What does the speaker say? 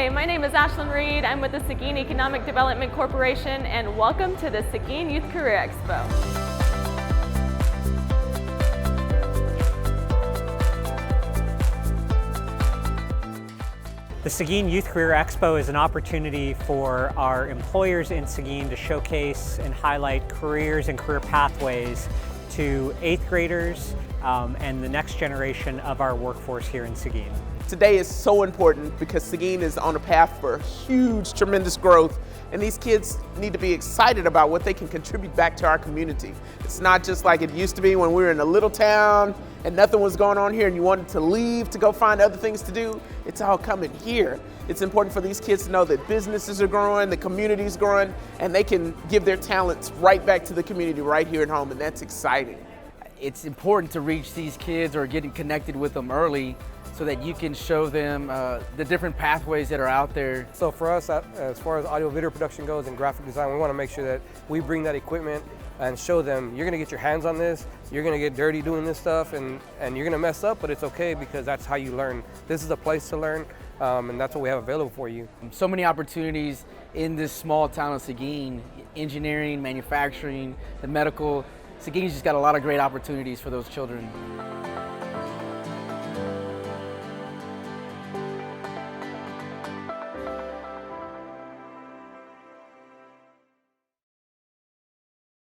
Hi, my name is Ashlyn Reed. I'm with the Seguin Economic Development Corporation, and welcome to the Seguin Youth Career Expo. The Seguin Youth Career Expo is an opportunity for our employers in Seguin to showcase and highlight careers and career pathways to 8th graders and the next generation of our workforce here in Seguin. Today is so important because Seguin is on a path for huge, tremendous growth, and these kids need to be excited about what they can contribute back to our community. It's not just like it used to be when we were in a little town and nothing was going on here and you wanted to leave to go find other things to do. It's all coming here. It's important for these kids to know that businesses are growing, the community's growing, and they can give their talents right back to the community right here at home, and that's exciting. It's important to reach these kids or getting connected with them early so that you can show them the different pathways that are out there. So for us, as far as audio video production goes and graphic design, we want to make sure that we bring that equipment and show them, you're going to get your hands on this, you're going to get dirty doing this stuff, and you're going to mess up, but it's okay because that's how you learn. This is a place to learn, and that's what we have available for you. So many opportunities in this small town of Seguin, engineering, manufacturing, the medical. Seguin's just got a lot of great opportunities for those children.